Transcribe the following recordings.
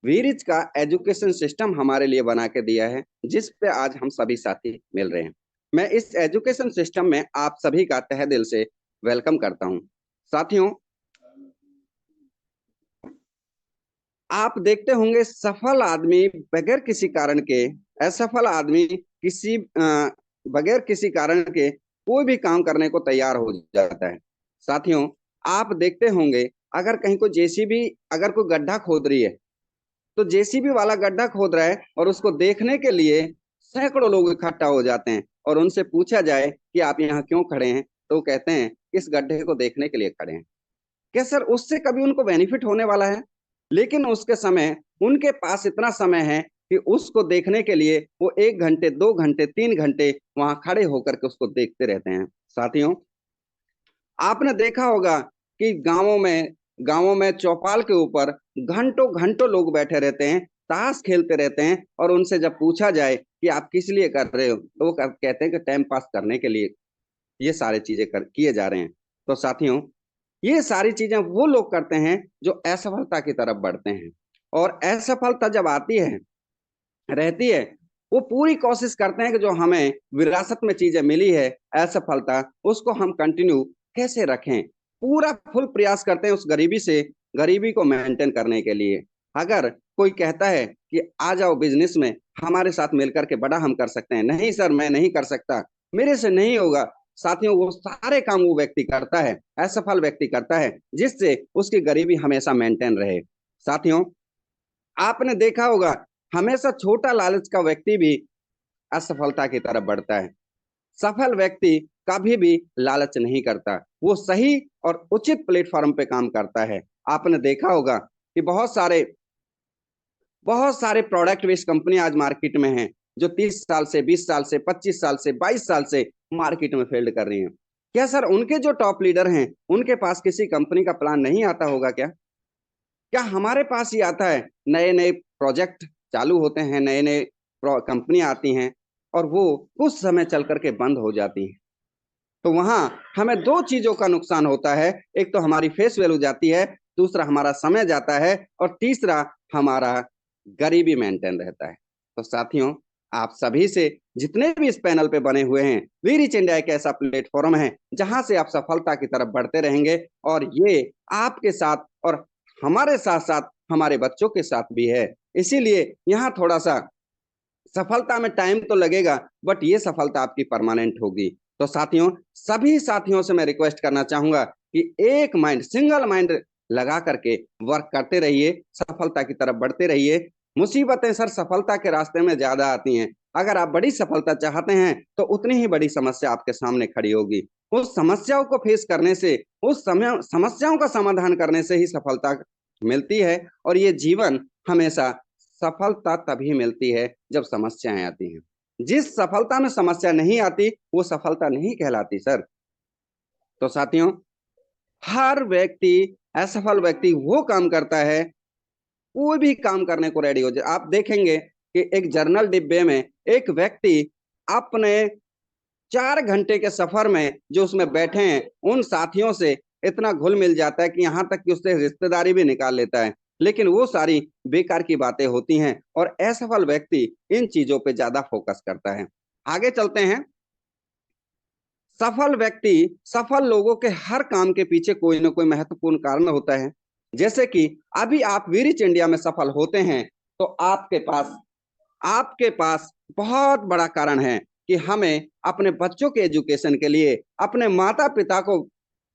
वीरिच का education system हमारे लिए बना के दिया है, जिस पे आज हम सभी साथी मिल रहे हैं। मैं इस एजुकेशन सिस्टम में आप सभी का तहे दिल से वेलकम करता हूं। साथियों, आप देखते होंगे सफल आदमी बगैर किसी कारण के, असफल आदमी बगैर किसी कारण के कोई भी काम करने को तैयार हो जाता है। साथियों, आप देखते होंगे अगर कहीं को जेसीबी अगर कोई गड्ढा खोद रही है, तो जेसीबी वाला गड्ढा खोद रहा है और उसको देखने के लिए सैकड़ों लोग इकट्ठा हो जाते हैं, और उनसे पूछा जाए कि आप यहाँ क्यों खड़े हैं, तो वो कहते हैं इस गड्ढे को देखने के लिए खड़े हैं। क्या सर उससे कभी उनको बेनिफिट होने वाला है? लेकिन उसके समय उनके पास इतना समय है कि उसको देखने के लिए वो 1 घंटे, 2 घंटे, 3 घंटे वहां खड़े होकर के उसको देखते रहते हैं। साथियों, आपने देखा होगा कि गांवों में चौपाल के ऊपर घंटों घंटों लोग बैठे रहते हैं, ताश खेलते रहते हैं, और उनसे जब पूछा जाए कि आप किस लिए कर रहे हो, तो वो कहते हैं कि टाइम पास करने के लिए ये सारे चीजें किए जा रहे हैं। तो साथियों, ये सारी चीजें वो लोग करते हैं जो असफलता की तरफ बढ़ते हैं, और असफलता जब आती है, रहती है, वो पूरी कोशिश करते हैं कि जो हमें विरासत में चीजें मिली है, असफलता, उसको हम कंटिन्यू कैसे रखें। पूरा फुल प्रयास करते हैं उस गरीबी को मेंटेन करने के लिए। अगर कोई कहता है कि आ जाओ बिजनेस में, हमारे साथ मिलकर के बड़ा हम कर सकते हैं, नहीं सर मैं नहीं कर सकता, मेरे से नहीं होगा। साथियों, वो सारे काम वो व्यक्ति करता है, असफल व्यक्ति करता है, जिससे उसकी गरीबी हमेशा मेंटेन रहे। साथियों, आपने देखा होगा हमेशा छोटा लालच का व्यक्ति भी असफलता की तरफ बढ़ता है। सफल व्यक्ति कभी भी लालच नहीं करता, वो सही और उचित प्लेटफॉर्म पे काम करता है। आपने देखा होगा कि बहुत सारे प्रोडक्ट बेस्ड कंपनी आज मार्केट में हैं, जो 30 साल से, 20 साल से, 25 साल से, 22 साल से मार्केट में फील्ड कर रही हैं। क्या सर उनके जो टॉप लीडर हैं, उनके पास किसी कंपनी का प्लान नहीं आता होगा क्या? क्या हमारे पास ही आता है? नए नए प्रोजेक्ट चालू होते हैं, नए नए कंपनी आती हैं, और वो कुछ समय चल करके बंद हो जाती हैं। तो वहां हमें दो चीजों का नुकसान होता है, एक तो हमारी फेस वैल्यू जाती है, दूसरा हमारा समय जाता है, और तीसरा हमारा गरीबी मेंटेन रहता है। तो साथियों, आप सभी से, जितने भी इस पैनल पे बने हुए हैं, वी रिच इंडिया एक ऐसा प्लेटफॉर्म है जहां से आप सफलता की तरफ बढ़ते रहेंगे, और ये आपके साथ और हमारे साथ साथ हमारे बच्चों के साथ भी है। इसीलिए यहाँ थोड़ा सा सफलता में टाइम तो लगेगा, बट ये सफलता आपकी परमानेंट होगी। तो साथियों, सभी साथियों से मैं रिक्वेस्ट करना चाहूंगा कि एक माइंड, सिंगल माइंड लगा करके वर्क करते रहिए, सफलता की तरफ बढ़ते रहिए। मुसीबतें सर सफलता के रास्ते में ज्यादा आती हैं। अगर आप बड़ी सफलता चाहते हैं, तो उतनी ही बड़ी समस्या आपके सामने खड़ी होगी। उस समस्याओं को फेस करने से, उस समय समस्याओं का समाधान करने से ही सफलता मिलती है। और ये जीवन हमेशा, सफलता तभी मिलती है जब समस्याएं आती हैं। जिस सफलता में समस्या नहीं आती, वो सफलता नहीं कहलाती सर। तो साथियों, हर व्यक्ति, असफल व्यक्ति वो काम करता है, कोई भी काम करने को रेडी हो जाए। आप देखेंगे कि एक जर्नल डिब्बे में एक व्यक्ति अपने 4 घंटे के सफर में जो उसमें बैठे हैं, उन साथियों से इतना घुल मिल जाता है कि यहाँ तक कि उससे रिश्तेदारी भी निकाल लेता है। लेकिन वो सारी बेकार की बातें होती हैं, और असफल व्यक्ति इन चीजों पे ज्यादा फोकस करता है। आगे चलते हैं। सफल व्यक्ति, सफल लोगों के हर काम के पीछे कोई ना कोई महत्वपूर्ण कारण होता है। जैसे कि अभी आप वी रिच इंडिया में सफल होते हैं, तो आपके पास बहुत बड़ा कारण है कि हमें अपने बच्चों के एजुकेशन के लिए, अपने माता पिता को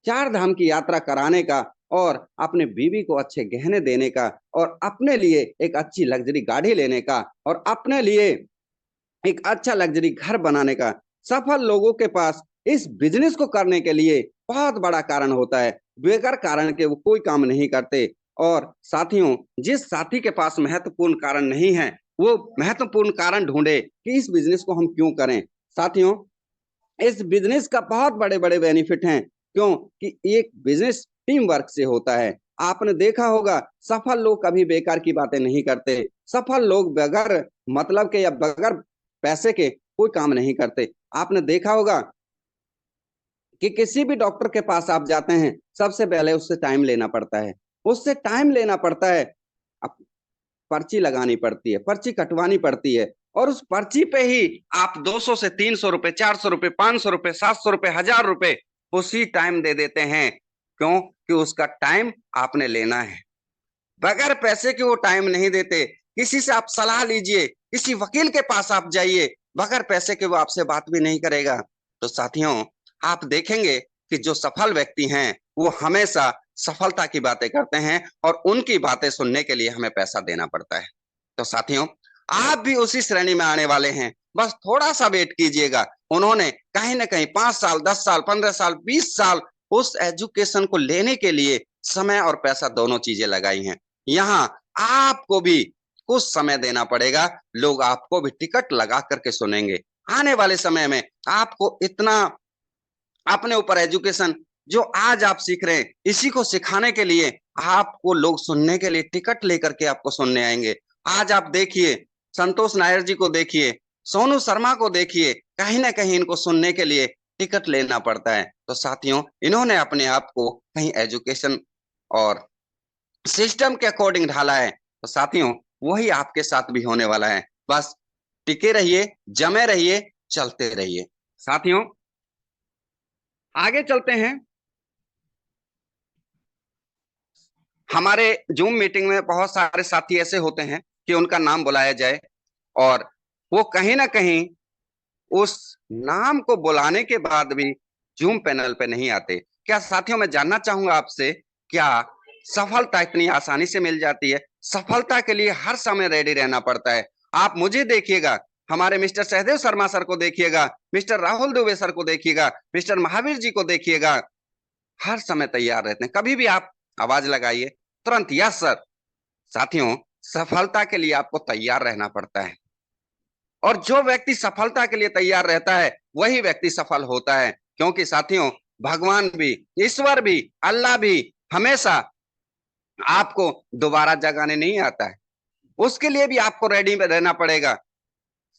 4 धाम की यात्रा कराने का, और अपने बीवी को अच्छे गहने देने का, और अपने लिए एक अच्छी लग्जरी गाड़ी लेने का, और अपने लिए एक अच्छा लग्जरी घर बनाने का। सफल लोगों के पास इस बिजनेस को करने के लिए बहुत बड़ा कारण होता है, बेकार कारण के वो कोई काम नहीं करते। और साथियों, जिस साथी के पास महत्वपूर्ण कारण नहीं है, वो महत्वपूर्ण कारण ढूंढे कि इस बिजनेस को हम क्यों करें। साथियों, इस बिजनेस का बहुत बड़े बड़े बेनिफिट हैं, क्यों कि एक बिजनेस टीम वर्क से होता है। आपने देखा होगा सफल लोग कभी बेकार की बातें नहीं करते, सफल लोग बगैर मतलब के या बगैर पैसे के कोई काम नहीं करते। आपने देखा होगा कि किसी भी डॉक्टर के पास आप जाते हैं, सबसे पहले उससे टाइम लेना पड़ता है, उससे टाइम लेना पड़ता है। पर्ची लगानी पड़ती है, पर्ची कटवानी पड़ती है, और उस पर्ची पे ही आप 200 से 300 रुपए, 400 रुपए, 500 रुपए, 700 रुपए, 1000 रुपए उसी टाइम दे देते हैं। क्यों? कि उसका टाइम आपने लेना है। बगैर पैसे के वो टाइम नहीं देते। किसी से आप सलाह लीजिए, किसी वकील के पास आप जाइए, बगैर पैसे के वो आपसे बात भी नहीं करेगा। तो साथियों, आप देखेंगे कि जो सफल व्यक्ति हैं वो हमेशा सफलता की बातें करते हैं, और उनकी बातें सुनने के लिए हमें पैसा देना पड़ता है। तो साथियों, आप भी उसी श्रेणी में आने वाले हैं, बस थोड़ा सा वेट कीजिएगा। उन्होंने कहीं ना कहीं 5 साल, 10 साल, 15 साल, 20 साल उस एजुकेशन को लेने के लिए समय और पैसा दोनों चीजें लगाई हैं। यहाँ आपको भी कुछ समय देना पड़ेगा। लोग आपको भी टिकट लगा करके सुनेंगे। आने वाले समय में आपको इतना अपने ऊपर एजुकेशन जो आज आप सीख रहे हैं, इसी को सिखाने के लिए आपको लोग सुनने के लिए टिकट लेकर के आपको सुनने आएंगे। आज आप देखिए, संतोष नायर जी को देखिए, सोनू शर्मा को देखिए, कहीं ना कहीं इनको सुनने के लिए टिकट लेना पड़ता है। तो साथियों, इन्होंने अपने आप को कहीं एजुकेशन और सिस्टम के अकॉर्डिंग ढाला है। तो साथियों, वही आपके साथ भी होने वाला है। बस टिके रहिए, जमे रहिए, चलते रहिए। साथियों, आगे चलते हैं। हमारे जूम मीटिंग में बहुत सारे साथी ऐसे होते हैं कि उनका नाम बुलाया जाए और वो कहीं ना कहीं उस नाम को बुलाने के बाद भी जूम पैनल पे नहीं आते। क्या साथियों, मैं जानना चाहूंगा आपसे, क्या सफलता इतनी आसानी से मिल जाती है? सफलता के लिए हर समय रेडी रहना पड़ता है। आप मुझे देखिएगा, हमारे मिस्टर सहदेव शर्मा सर को देखिएगा, मिस्टर राहुल दुबे सर को देखिएगा, मिस्टर महावीर जी को देखिएगा, हर समय तैयार रहते हैं। कभी भी आप आवाज लगाइए, तुरंत यस सर। साथियों, सफलता के लिए आपको तैयार रहना पड़ता है, और जो व्यक्ति सफलता के लिए तैयार रहता है वही व्यक्ति सफल होता है। क्योंकि साथियों, भगवान भी, ईश्वर भी, अल्लाह भी हमेशा आपको दोबारा जगाने नहीं आता है। उसके लिए भी आपको रेडी में रहना पड़ेगा।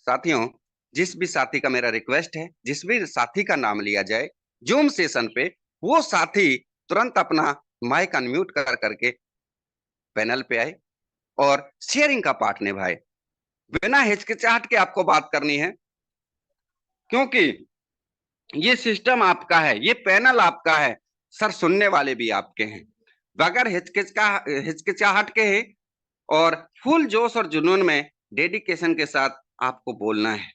साथियों, जिस भी साथी का मेरा रिक्वेस्ट है, जिस भी साथी का नाम लिया जाए जूम सेशन पे, वो साथी तुरंत अपना माइक अनम्यूट कर करके पैनल पे आए और शेयरिंग का पार्ट निभाए। बिना हिचकिचाहट के आपको बात करनी है, क्योंकि ये सिस्टम आपका है, ये पैनल आपका है। सर, सुनने वाले भी आपके हैं। बगैर हिचकिचाहट के ही और फुल जोश और जुनून में, डेडिकेशन के साथ आपको बोलना है।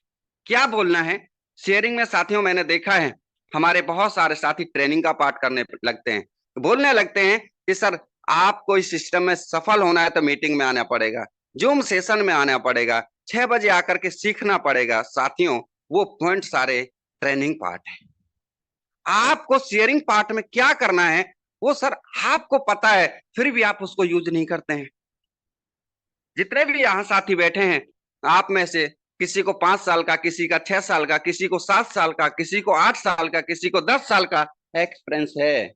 क्या बोलना है? शेयरिंग में साथियों, मैंने देखा है हमारे बहुत सारे साथी ट्रेनिंग का पार्ट करने लगते हैं, बोलने लगते हैं कि सर, आपको इस सिस्टम में सफल होना है तो मीटिंग में आना पड़ेगा, जूम सेशन में आना पड़ेगा, 6 बजे आकर के सीखना पड़ेगा। साथियों, वो पॉइंट सारे ट्रेनिंग पार्ट है। आपको शेयरिंग पार्ट में क्या करना है वो सर आपको पता है, फिर भी आप उसको यूज नहीं करते हैं। जितने भी यहाँ साथी बैठे हैं, आप में से किसी को 5 साल का, किसी का 6 साल का, किसी को 7 साल का, किसी को 8 साल का, किसी को 10 साल का एक्सपीरियंस है।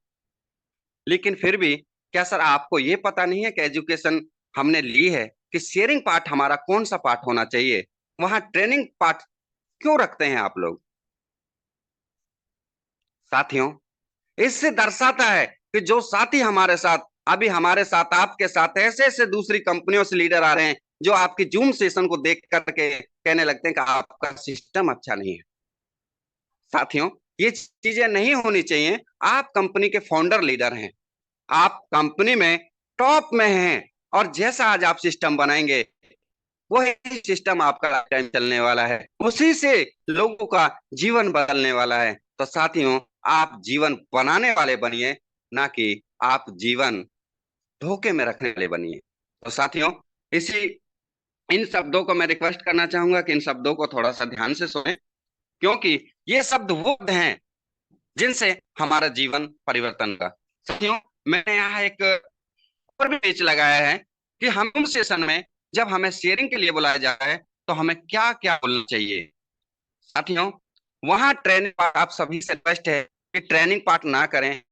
लेकिन फिर भी क्या सर आपको ये पता नहीं है कि एजुकेशन हमने ली है कि शेयरिंग पार्ट हमारा कौन सा पार्ट होना चाहिए? वहां ट्रेनिंग पार्ट क्यों रखते हैं आप लोग? साथियों, इससे दर्शाता है कि जो साथी हमारे साथ, अभी हमारे साथ, आपके साथ ऐसे ऐसे दूसरी कंपनियों से लीडर आ रहे हैं जो आपकी जूम सेशन को देख करके कहने लगते हैं कि आपका सिस्टम अच्छा नहीं है। साथियों, ये चीजें नहीं होनी चाहिए। आप कंपनी के फाउंडर लीडर हैं, आप कंपनी में टॉप में हैं, और जैसा आज आप सिस्टम बनाएंगे वही सिस्टम आपका लाइफ टाइम चलने वाला है, उसी से लोगों का जीवन बदलने वाला है। तो साथियों, आप जीवन बनाने वाले बनिए, ना कि आप जीवन धोखे में रखने वाले बनिए। तो साथियों, इसी इन शब्दों को मैं रिक्वेस्ट करना चाहूंगा कि इन शब्दों को थोड़ा सा ध्यान से सुने, क्योंकि ये शब्द वो हैं जिनसे हमारा जीवन परिवर्तन का। साथियों, मैंने यहाँ एक और भी पेज लगाया है कि हम सेशन में जब हमें शेयरिंग के लिए बुलाया जाए तो हमें क्या क्या बोलना चाहिए। साथियों, वहां ट्रेनिंग पार्ट आप सभी से रिक्वेस्ट है कि ट्रेनिंग पार्ट ना करें।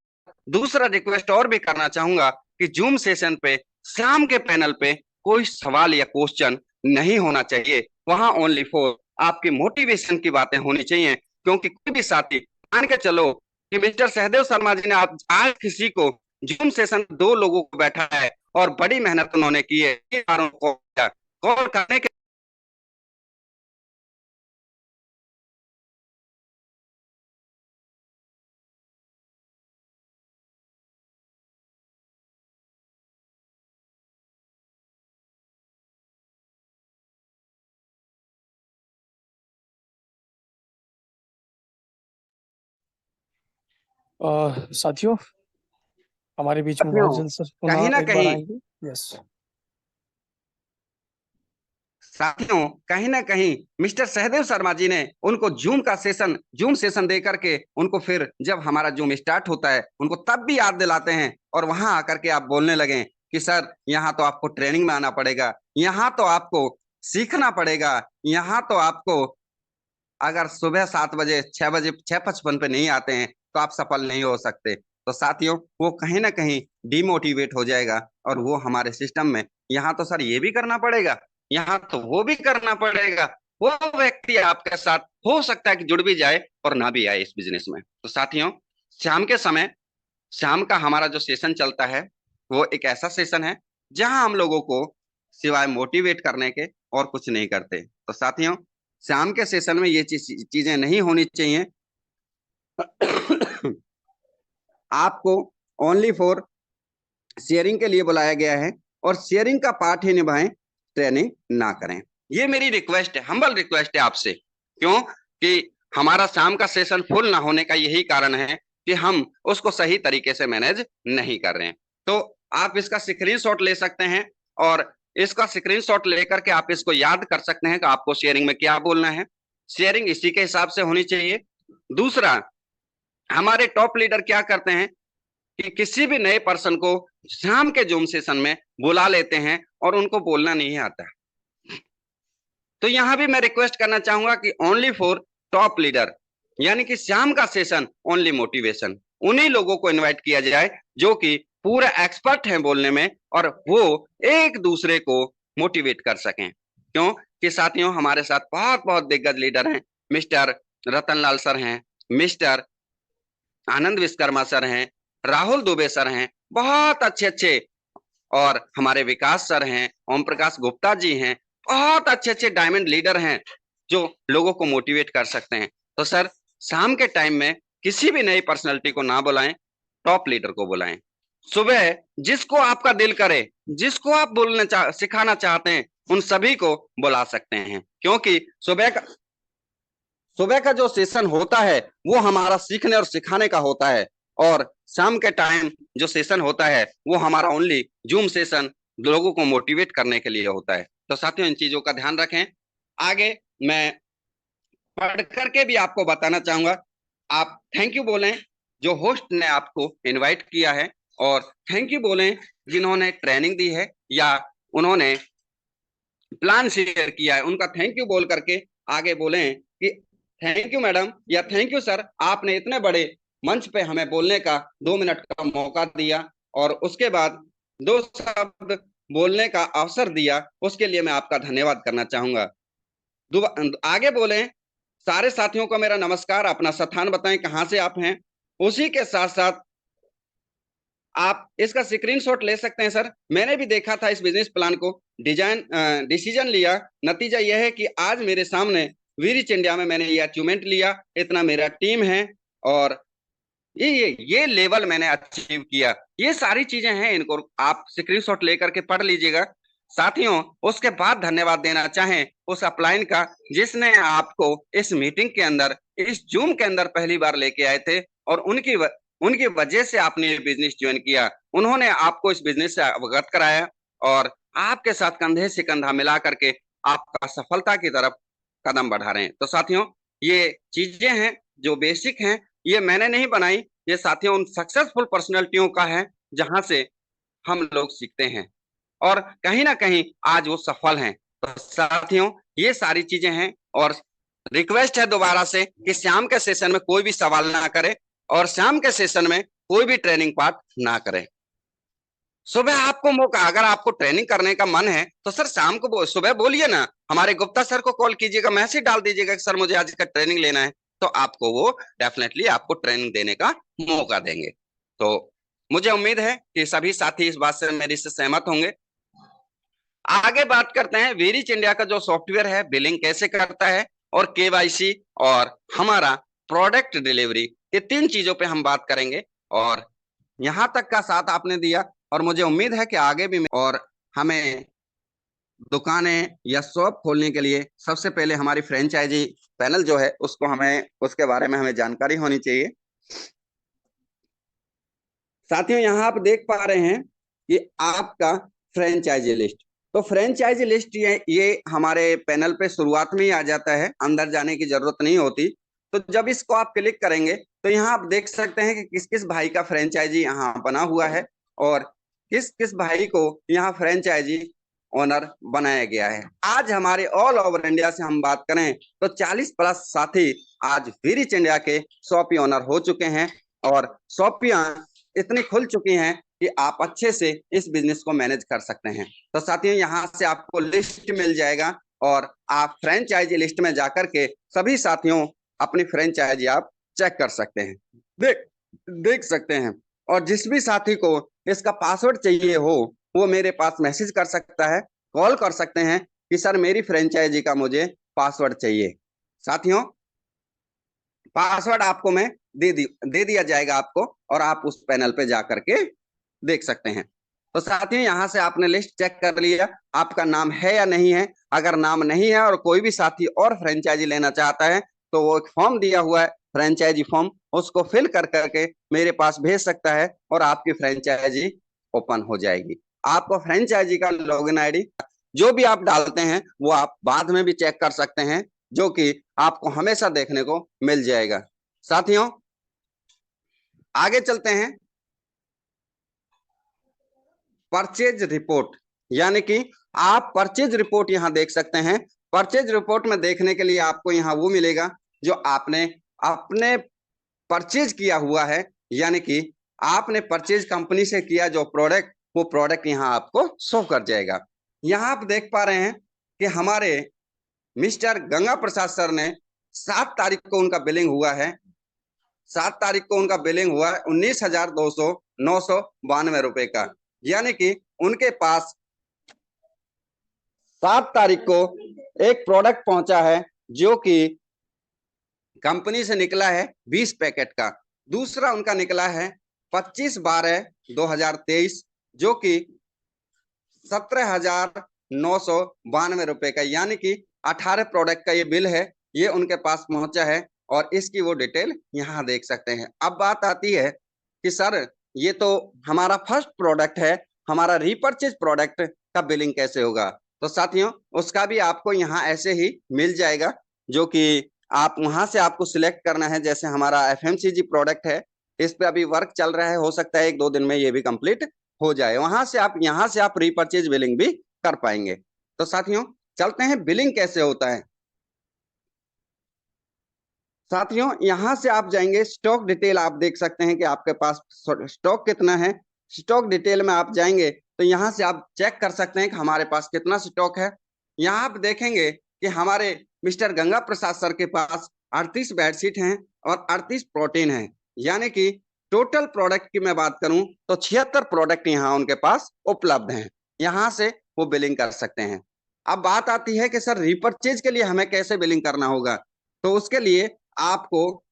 दूसरा रिक्वेस्ट और भी करना चाहूंगा कि जूम सेशन पे शाम के पैनल पे कोई सवाल या क्वेश्चन नहीं होना चाहिए। वहां ओनली फॉर आपकी मोटिवेशन की बातें होनी चाहिए। क्योंकि कोई भी साथी, मान के चलो कि मिस्टर सहदेव शर्मा जी ने आप आज किसी को जूम सेशन 2 लोगों को बैठा है और बड़ी मेहनत उन्होंने की है। कॉल करने के साथियों, हमारे बीच में साथियों, महाजन सर कहीं पुनः ना एक बार कहीं आएंगे। यस साथियों कहीं ना कहीं मिस्टर सहदेव शर्मा जी ने उनको जूम सेशन दे करके उनको फिर जब हमारा जूम स्टार्ट होता है उनको तब भी याद दिलाते हैं, और वहां आकर के आप बोलने लगे कि सर यहाँ तो आपको ट्रेनिंग में आना पड़ेगा, यहाँ तो आपको सीखना पड़ेगा, यहाँ तो आपको अगर सुबह 7 बजे 6 बजे 6:55 पे नहीं आते हैं तो आप सफल नहीं हो सकते। तो साथियों वो कहीं ना कहीं डिमोटिवेट हो जाएगा, और वो हमारे सिस्टम में यहाँ तो सर ये भी करना पड़ेगा, यहाँ तो वो भी करना पड़ेगा, वो व्यक्ति आपके साथ हो सकता है कि जुड़ भी जाए और ना भी आए इस बिजनेस में। तो साथियों शाम के समय, शाम का हमारा जो सेशन चलता है वो एक ऐसा सेशन है जहां हम लोगों को सिवाय मोटिवेट करने के और कुछ नहीं करते। तो साथियों शाम के सेशन में ये चीजें नहीं होनी चाहिए। आपको ओनली फॉर शेयरिंग के लिए बुलाया गया है, और शेयरिंग का पार्ट ही निभाएं, ट्रेनिंग ना करें। ये मेरी रिक्वेस्ट है, हम्बल रिक्वेस्ट है आपसे। क्यों कि हमारा शाम का सेशन फुल ना होने का यही कारण है कि हम उसको सही तरीके से मैनेज नहीं कर रहे हैं। तो आप इसका स्क्रीनशॉट ले सकते हैं, और इसका स्क्रीनशॉट लेकर के आप इसको याद कर सकते हैं कि आपको शेयरिंग में क्या बोलना है। शेयरिंग इसी के हिसाब से होनी चाहिए। दूसरा, हमारे टॉप लीडर क्या करते हैं कि किसी भी नए पर्सन को शाम के जूम सेशन में बुला लेते हैं और उनको बोलना नहीं आता। तो यहां भी मैं रिक्वेस्ट करना चाहूंगा कि ओनली फॉर टॉप लीडर, यानी कि शाम का सेशन ओनली मोटिवेशन, उन्हीं लोगों को इनवाइट किया जाए जो कि पूरे एक्सपर्ट हैं बोलने में, और वो एक दूसरे को मोटिवेट कर सकें। क्यों कि साथियों हमारे साथ बहुत बहुत दिग्गज लीडर हैं। मिस्टर रतनलाल सर हैं, मिस्टर आनंद विश्वकर्मा सर हैं, राहुल दुबे सर हैं, बहुत अच्छे अच्छे, और हमारे विकास सर हैं, ओम प्रकाश गुप्ता जी हैं, बहुत अच्छे अच्छे डायमंड लीडर हैं जो लोगों को मोटिवेट कर सकते हैं। तो सर शाम के टाइम में किसी भी नई पर्सनैलिटी को ना बुलाएं, टॉप लीडर को बुलाएं। सुबह जिसको आपका दिल करे, जिसको आप सिखाना चाहते हैं, उन सभी को बुला सकते हैं। क्योंकि सुबह का जो सेशन होता है वो हमारा सीखने और सिखाने का होता है, और शाम के टाइम जो सेशन होता है वो हमारा ओनली जूम सेशन लोगों को मोटिवेट करने के लिए होता है। तो साथियों इन चीजों का ध्यान रखें। आगे मैं पढ़ करके भी आपको बताना चाहूंगा। आप थैंक यू बोलें जो होस्ट ने आपको इनवाइट किया है, और थैंक यू बोलें जिन्होंने ट्रेनिंग दी है या उन्होंने प्लान शेयर किया है, उनका थैंक यू बोल करके आगे बोलें कि थैंक यू मैडम या थैंक यू सर, आपने इतने बड़े मंच पे हमें बोलने का 2 मिनट का मौका दिया, और उसके बाद 2 शब्द बोलने का अवसर दिया, उसके लिए मैं आपका धन्यवाद करना चाहूंगा। आगे बोलें, सारे साथियों को मेरा नमस्कार, अपना स्थान बताएं कहां से आप हैं। उसी के साथ साथ आप इसका स्क्रीनशॉट ले सकते हैं। सर मैंने भी देखा था इस बिजनेस प्लान को, डिसीजन लिया, नतीजा यह है कि आज मेरे सामने वीरिच इंडिया में मैंने ये अचीवमेंट लिया, इतना मेरा टीम है, और ये लेवल मैंने अचीव किया। ये सारी चीजें हैं, इनको आप स्क्रीनशॉट लेकर के पढ़ लीजिएगा। साथियों उसके बाद धन्यवाद देना चाहें उस अपलाइन का जिसने आपको इस मीटिंग के अंदर, इस जूम के अंदर पहली बार लेके आए थे, और उनकी वजह से आपने ये बिजनेस ज्वाइन किया। उन्होंने आपको इस बिजनेस से अवगत कराया, और आपके साथ कंधे से कंधा मिला करके आपका सफलता की तरफ कदम बढ़ा रहे हैं। तो साथियों ये चीजें हैं जो बेसिक हैं, ये मैंने नहीं बनाई, ये साथियों उन सक्सेसफुल पर्सनैलिटियों का है जहां से हम लोग सीखते हैं, और कहीं ना कहीं आज वो सफल हैं। तो साथियों ये सारी चीजें हैं, और रिक्वेस्ट है दोबारा से कि शाम के सेशन में कोई भी सवाल ना करे, और शाम के सेशन में कोई भी ट्रेनिंग पार्ट ना करे। सुबह आपको मौका, अगर आपको ट्रेनिंग करने का मन है तो सर शाम को सुबह बोलिए ना, हमारे गुप्ता सर को कॉल कीजिएगा, मैसेज डाल दीजिएगा कि सर मुझे आज का ट्रेनिंग लेना है, तो आपको वो डेफिनेटली आपको ट्रेनिंग देने का मौका देंगे। तो मुझे उम्मीद है कि सभी साथी इस बात से मेरी से सहमत होंगे। आगे बात करते हैं वीरिच इंडिया का जो सॉफ्टवेयर है बिलिंग कैसे करता है, और केवाईसी और हमारा प्रोडक्ट डिलीवरी, ये तीन चीजों पे हम बात करेंगे। और यहाँ तक का साथ आपने दिया और मुझे उम्मीद है कि आगे भी और हमें दुकानें या शॉप खोलने के लिए सबसे पहले हमारी फ्रेंचाइजी पैनल जो है उसको हमें उसके बारे में हमें जानकारी होनी चाहिए। साथियों यहाँ आप देख पा रहे हैं कि आपका फ्रेंचाइजी लिस्ट, तो फ्रेंचाइजी लिस्ट ये हमारे पैनल पे शुरुआत में ही आ जाता है, अंदर जाने की जरूरत नहीं होती। तो जब इसको आप क्लिक करेंगे तो यहाँ आप देख सकते हैं कि किस किस भाई का फ्रेंचाइजी यहाँ बना हुआ है और किस किस भाई को यहाँ फ्रेंचाइजी ओनर बनाया गया है। आज हमारे ऑल ओवर इंडिया से हम बात करें तो 40 प्लस साथी आज वीरिच इंडिया के शॉपी ओनर हो चुके हैं और शॉपियां इतनी खुल चुकी हैं कि आप अच्छे से इस बिजनेस को मैनेज कर सकते हैं। तो साथियों यहाँ से आपको लिस्ट मिल जाएगा और आप फ्रेंचाइजी लिस्ट में जाकर के सभी साथियों अपनी फ्रेंचाइजी आप चेक कर सकते हैं, देख सकते हैं। और जिस भी साथी को इसका पासवर्ड चाहिए हो वो मेरे पास मैसेज कर सकता है, कॉल कर सकते हैं कि सर मेरी फ्रेंचाइजी का मुझे पासवर्ड चाहिए। साथियों पासवर्ड आपको मैं दे दिया जाएगा आपको और आप उस पैनल पे जा करके देख सकते हैं। तो साथियों यहाँ से आपने लिस्ट चेक कर लिया, आपका नाम है या नहीं है। अगर नाम नहीं है और कोई भी साथी और फ्रेंचाइजी लेना चाहता है तो वो एक फॉर्म दिया हुआ है फ्रेंचाइजी फॉर्म, उसको फिल कर करके मेरे पास भेज सकता है और आपकी फ्रेंचाइजी ओपन हो जाएगी। आपको फ्रेंचाइजी का लॉगिन आईडी जो भी आप डालते हैं वो आप बाद में भी चेक कर सकते हैं, जो कि आपको हमेशा देखने को मिल जाएगा। साथियों आगे चलते हैं, परचेज रिपोर्ट, यानी कि आप परचेज रिपोर्ट यहां देख सकते हैं। परचेज रिपोर्ट में देखने के लिए आपको यहां वो मिलेगा जो आपने अपने परचेज किया हुआ है, यानी कि आपने परचेज कंपनी से किया जो प्रोडक्ट, वो प्रोडक्ट यहां आपको शो कर जाएगा। यहां आप देख पा रहे हैं कि हमारे मिस्टर गंगा प्रसाद सर ने 7 तारीख को उनका बिलिंग हुआ है, 7 तारीख को उनका बिलिंग हुआ है 19,992 का, यानी कि उनके पास 7 तारीख को एक प्रोडक्ट पहुंचा है जो कि कंपनी से निकला है 20 पैकेट का। दूसरा उनका निकला है 25/12/2023 जो कि 17,992 का, यानी कि 18 प्रोडक्ट का ये बिल है, ये उनके पास पहुंचा है और इसकी वो डिटेल यहाँ देख सकते हैं। अब बात आती है कि सर ये तो हमारा फर्स्ट प्रोडक्ट है, हमारा रीपर्चेज प्रोडक्ट का बिलिंग कैसे होगा। तो साथियों उसका भी आपको यहाँ ऐसे ही मिल जाएगा, जो कि आप वहां से आपको सिलेक्ट करना है। जैसे हमारा एफएमसीजी प्रोडक्ट है, इस पे अभी वर्क चल रहा है, हो सकता है 1-2 दिन में ये भी कंप्लीट हो जाए, वहां से आप यहाँ से आप रीपर्चेज बिलिंग भी कर पाएंगे। तो साथियों चलते हैं बिलिंग कैसे होता है। साथियों यहां से आप जाएंगे, स्टॉक डिटेल आप देख सकते हैं कि आपके पास स्टॉक कितना है। स्टॉक डिटेल में आप जाएंगे तो यहां से आप चेक कर सकते हैं कि हमारे पास कितना स्टॉक है। यहाँ आप देखेंगे कि हमारे मिस्टर गंगा प्रसाद सर के पास 38 बेडशीट हैं और 38 प्रोटीन है, यानी कि टोटल प्रोडक्ट की मैं बात करूं तो 76 प्रोडक्ट यहाँ उनके पास उपलब्ध हैं। यहाँ से वो बिलिंग कर सकते हैं। अब बात आती है कि सर रीपर्चेज के लिए हमें कैसे बिलिंग करना होगा। तो उसके लिए आपको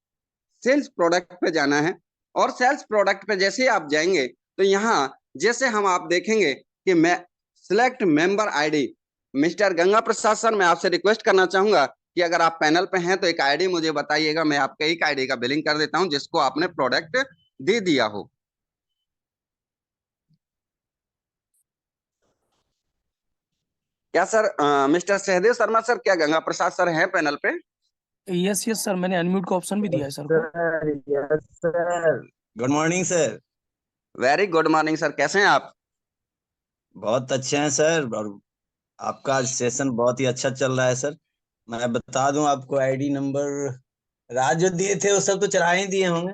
सेल्स प्रोडक्ट पे जाना है और सेल्स प्रोडक्ट पे जैसे ही आप जाएंगे तो यहाँ जैसे हम आप देखेंगे कि मैं select member ID, mister Ganga Prasad sir मैं आपसे रिक्वेस्ट करना चाहूंगा कि अगर आप पैनल पे हैं तो एक आईडी मुझे बताइएगा, मैं आपके एक आईडी का बिलिंग कर देता हूं जिसको आपने प्रोडक्ट दे दिया हो। क्या sir mister Sahdev Sharma sir, क्या गंगा प्रसाद सर हैं पैनल पे? यस यस सर, मैंने अनम्यूट का ऑप्शन भी दिया है सर को। Sir yes sir, good morning sir. Very good morning sir, कैसे हैं आप? बहुत अच्छे हैं सर, और आपका आज सेशन बहुत ही अच्छा चल रहा है सर। मैं बता दूं आपको आईडी नंबर, राज जो दिए थे वो सब तो चढ़ा ही दिए होंगे।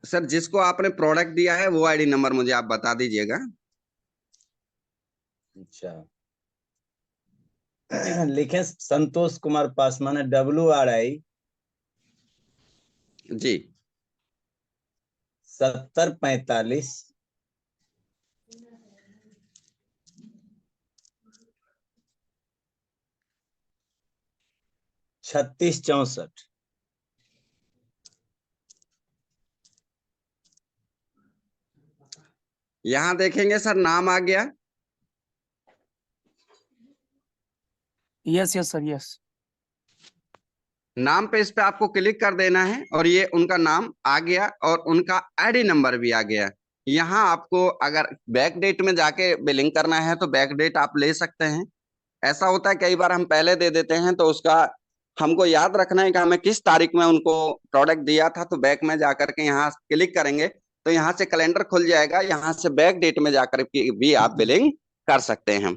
सर जिसको आपने प्रोडक्ट दिया है वो आईडी नंबर मुझे आप बता दीजिएगा। अच्छा लिखें संतोष कुमार पासवान है, WRI जी 7045 3664। यहाँ देखेंगे सर, नाम आ गया। Yes yes sir yes. नाम पे इस पे आपको क्लिक कर देना है और ये उनका नाम आ गया और उनका आईडी नंबर भी आ गया। यहाँ आपको अगर बैक डेट में जाके बिलिंग करना है तो बैक डेट आप ले सकते हैं। ऐसा होता है कई बार हम पहले दे देते हैं तो उसका हमको याद रखना है कि हमें किस तारीख में उनको प्रोडक्ट दिया था। तो बैक में जाकर के यहाँ क्लिक करेंगे तो यहाँ से कैलेंडर खुल जाएगा, यहाँ से बैक डेट में जाकर के भी आप बिलिंग कर सकते हैं।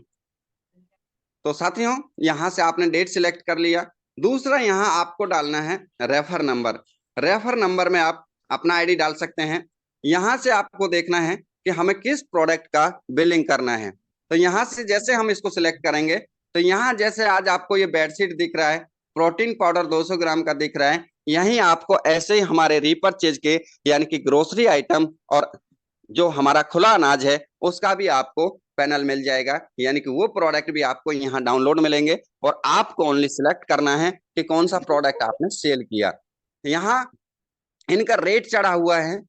तो साथियों, यहाँ से आपने डेट सिलेक्ट कर लिया। दूसरा यहाँ आपको डालना है रेफर नंबर। रेफर नंबर में आप अपना आईडी डाल सकते हैं। यहाँ से आपको देखना है कि हमें किस प्रोडक्ट का बिलिंग करना है। तो यहाँ से जैसे हम इसको सिलेक्ट करेंगे तो यहाँ जैसे आज आपको ये बेडशीट दिख रहा है, प्रोटीन पाउडर 200 ग्राम का दिख रहा है, यहीं आपको ऐसे ही हमारे रीपरचेज के यानी कि ग्रोसरी आइटम और जो हमारा खुला अनाज है उसका भी आपको पैनल मिल जाएगा। यानी कि वो प्रोडक्ट भी आपको यहाँ डाउनलोड मिलेंगे और आपको ओनली सिलेक्ट करना है कि कौन सा प्रोडक्ट आपने सेल किया। यहाँ इनका रेट चढ़ा हुआ है,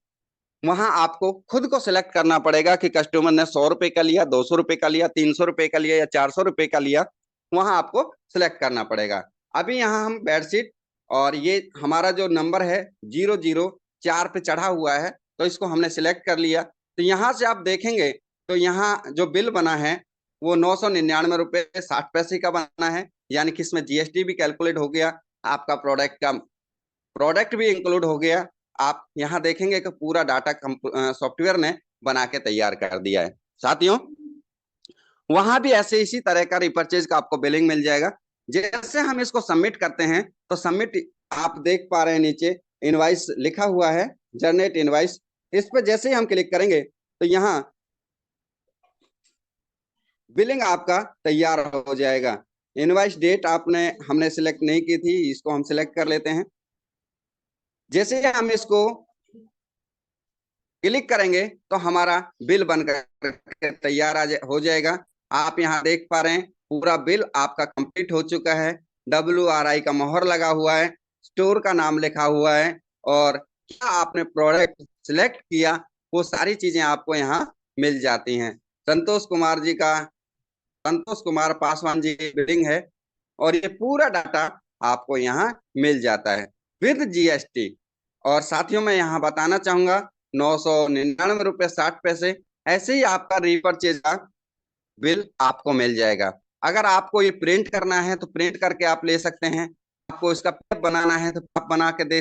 वहां आपको खुद को सिलेक्ट करना पड़ेगा कि कस्टमर ने 100 रुपए का लिया, 200 रुपए का लिया, 300 रुपए का लिया या 400 रुपए का लिया, वहां आपको सिलेक्ट करना पड़ेगा। अभी यहाँ हम बेडशीट और ये हमारा जो नंबर है 004 पे चढ़ा हुआ है तो इसको हमने सिलेक्ट कर लिया। तो यहाँ से आप देखेंगे तो यहाँ जो बिल बना है वो 999 रुपए 60 पैसे का बना है। यानी कि इसमें जीएसटी भी कैलकुलेट हो गया, आपका प्रोडक्ट भी इंक्लूड हो गया। आप यहाँ देखेंगे कि पूरा डाटा सॉफ्टवेयर ने बना के तैयार कर दिया है। साथियों, वहां भी ऐसे इसी तरह का रिपर्चेज का आपको बिलिंग मिल जाएगा। जैसे हम इसको सबमिट करते हैं तो सबमिट आप देख पा रहे हैं नीचे इनवाइस लिखा हुआ है, जनरेट इनवाइस। इस पर जैसे ही हम क्लिक करेंगे तो यहाँ बिलिंग आपका तैयार हो जाएगा। इनवाइस डेट हमने सिलेक्ट नहीं की थी, इसको हम सिलेक्ट कर लेते हैं। जैसे ही हम इसको क्लिक करेंगे तो हमारा बिल बनकर तैयार हो जाएगा। आप यहाँ देख पा रहे हैं पूरा बिल आपका कंप्लीट हो चुका है। WRI का मोहर लगा हुआ है, स्टोर का नाम लिखा हुआ है और क्या आपने प्रोडक्ट सिलेक्ट किया वो सारी चीजें आपको यहाँ मिल जाती हैं। संतोष कुमार पासवान जी की बिलिंग है और ये पूरा डाटा आपको यहाँ मिल जाता है विद GST। और साथियों, मैं यहाँ बताना चाहूंगा 999 रुपए 60 पैसे ऐसे ही आपका रीपरचेज का बिल आपको मिल जाएगा। अगर आपको ये प्रिंट करना है तो प्रिंट करके आप ले सकते हैं। आपको इसका PDF बनाना है तो आप बना के दे